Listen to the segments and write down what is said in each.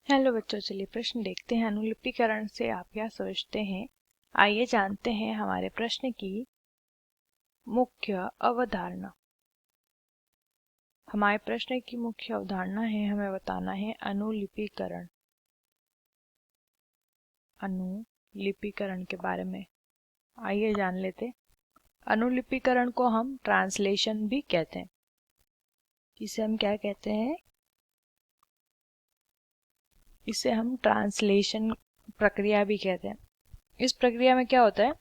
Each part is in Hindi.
हेलो बच्चों, चलिए प्रश्न देखते हैं। अनुलिपिकरण से आप क्या सोचते हैं? आइए जानते हैं हमारे प्रश्न की मुख्य अवधारणा। हमारे प्रश्न की मुख्य अवधारणा है, हमें बताना है अनुलिपिकरण। अनुलिपिकरण के बारे में आइए जान लेते। अनुलिपिकरण को हम ट्रांसलेशन भी कहते हैं। इसे हम क्या कहते हैं? इसे हम ट्रांसलेशन प्रक्रिया भी कहते हैं। इस प्रक्रिया में क्या होता है?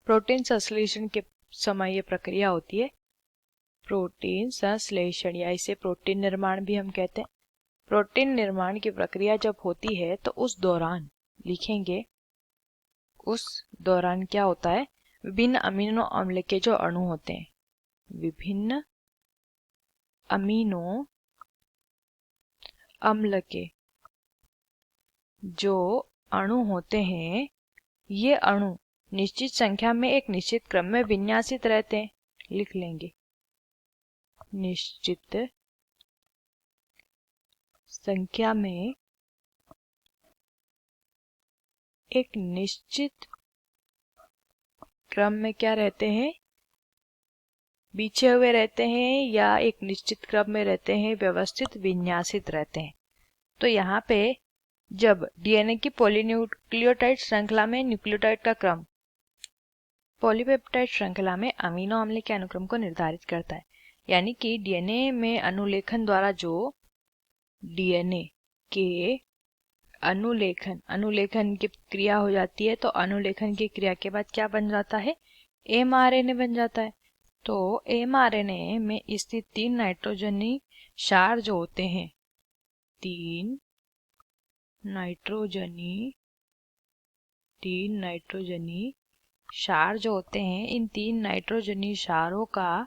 प्रोटीन संश्लेषण के समय ये प्रक्रिया होती है। प्रोटीन संश्लेषण या इसे प्रोटीन निर्माण भी हम कहते हैं। प्रोटीन निर्माण की प्रक्रिया जब होती है तो उस दौरान लिखेंगे, उस दौरान क्या होता है? विभिन्न अमीनो अम्ल के जो अणु होते हैं, विभिन्न अमीनो अम्ल के जो अणु होते हैं, ये अणु निश्चित संख्या में एक निश्चित क्रम में विन्यासित रहते हैं। लिख लेंगे, निश्चित संख्या में एक निश्चित क्रम में क्या रहते हैं? बिछे हुए रहते हैं या एक निश्चित क्रम में रहते हैं, व्यवस्थित विन्यासित रहते हैं। तो यहाँ पे जब डीएनए की पॉलीन्यूक्लियोटाइड श्रृंखला में न्यूक्लियोटाइड का क्रम पॉलीपेप्टाइड श्रृंखला में अमीनो अम्ल के अनुक्रम को निर्धारित करता है। यानी कि डीएनए में अनुलेखन द्वारा जो डीएनए के अनुलेखन की क्रिया हो जाती है, तो अनुलेखन की क्रिया के बाद क्या बन जाता है? एमआरएनए बन जाता है। तो एमआरएनए में स्थित 3 नाइट्रोजनी क्षार जो होते हैं, 3 नाइट्रोजनी क्षार जो होते हैं, इन 3 नाइट्रोजनी क्षारों का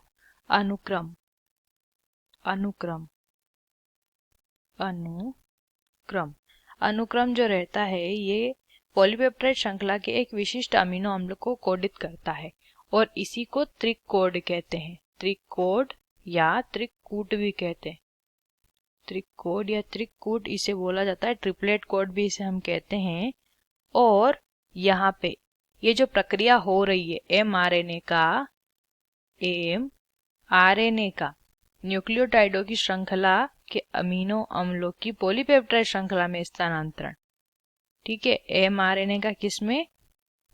अनुक्रम जो रहता है, ये पॉलीपेप्टाइड श्रृंखला के एक विशिष्ट अमीनो अम्ल को कोडित करता है और इसी को त्रिक कोड कहते हैं। त्रिक कोड या त्रिकूट भी कहते हैं। त्रिक कोड या त्रिकूट इसे बोला जाता है। ट्रिपलेट कोड भी इसे हम कहते हैं। और यहाँ पे ये जो प्रक्रिया हो रही है एमआरएनए का न्यूक्लियोटाइडों की श्रृंखला के अमीनो अम्लों की पॉलीपेप्टाइड श्रृंखला में स्थानांतरण। ठीक है, एमआरएनए का किसमें?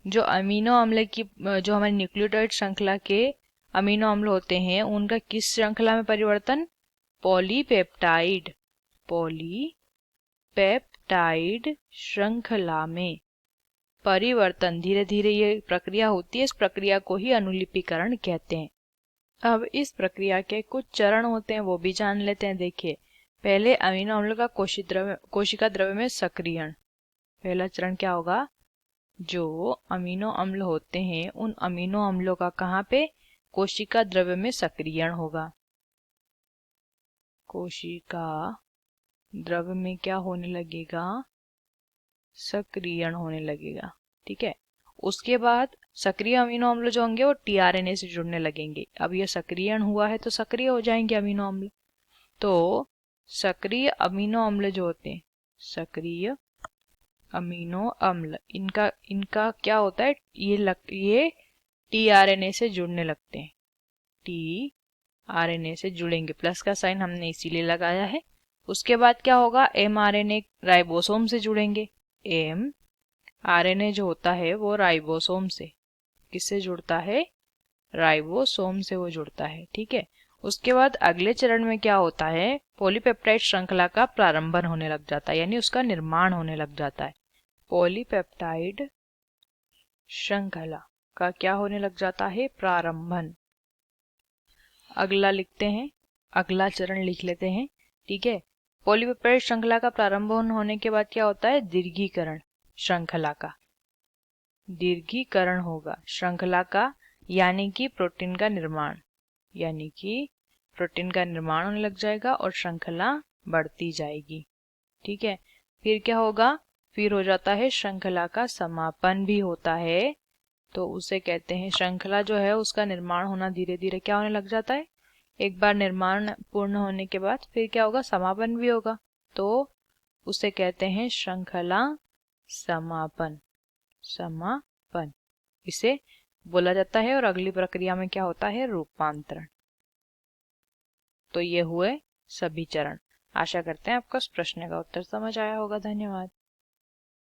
जो अमीनो अम्ल की जो हमारी न्यूक्लियोटाइड श्रृंखला के अमीनो अम्ल होते हैं, उनका किस श्रृंखला में परिवर्तन? पॉलीपेप्टाइड श्रृंखला में परिवर्तन। धीरे धीरे ये प्रक्रिया होती है। इस प्रक्रिया को ही अनुलिपिकरण कहते हैं। अब इस प्रक्रिया के कुछ चरण होते हैं, वो भी जान लेते हैं। देखिए, पहले अमीनो अम्ल का कोशिका द्रव्य में सक्रियण। पहला चरण क्या होगा? जो अमीनो अम्ल होते हैं, उन अमीनो अम्लों का कहाँ पे? कोशिका द्रव्य में सक्रियण होगा। कोशिका द्रव्य में क्या होने लगेगा? सक्रियण होने लगेगा। ठीक है, उसके बाद सक्रिय अमीनो अम्ल जो होंगे वो टीआरएनए से जुड़ने लगेंगे। अब ये सक्रियण हुआ है तो सक्रिय हो जाएंगे अमीनो अम्ल। तो सक्रिय अमीनो अम्ल जो होते हैं, सक्रिय अमीनो अम्ल, इनका क्या होता है? ये टीआरएनए से जुड़ने लगते हैं। टीआरएनए से जुड़ेंगे, प्लस का साइन हमने इसीलिए लगाया है। उसके बाद क्या होगा? एमआरएनए राइबोसोम से जुड़ेंगे। एमआरएनए जो होता है वो राइबोसोम से, किससे जुड़ता है? राइबोसोम से वो जुड़ता है। ठीक है, उसके बाद अगले चरण में क्या होता है? पॉलीपेप्टाइड श्रृंखला का प्रारंभन होने लग जाता है, यानी उसका निर्माण होने लग जाता है। पॉलीपेप्टाइड श्रृंखला का क्या होने लग जाता है? प्रारंभन। अगला लिखते हैं, अगला चरण लिख लेते हैं। ठीक है, पॉलीपेप्टाइड श्रृंखला का प्रारंभन होने के बाद क्या होता है? दीर्घीकरण श्रृंखला का। दीर्घीकरण होगा श्रृंखला का, यानी कि प्रोटीन का निर्माण होने लग जाएगा और श्रृंखला बढ़ती जाएगी। ठीक है, फिर क्या होगा? फिर हो जाता है श्रृंखला का समापन भी होता है। तो उसे कहते हैं, श्रृंखला जो है उसका निर्माण होना धीरे धीरे क्या होने लग जाता है? एक बार निर्माण पूर्ण होने के बाद फिर क्या होगा? समापन भी होगा। तो उसे कहते हैं श्रृंखला समापन। समापन इसे बोला जाता है। और अगली प्रक्रिया में क्या होता है? रूपांतरण। तो ये हुए सभी चरण। आशा करते हैं आपको इस प्रश्न का उत्तर समझ आया होगा। धन्यवाद।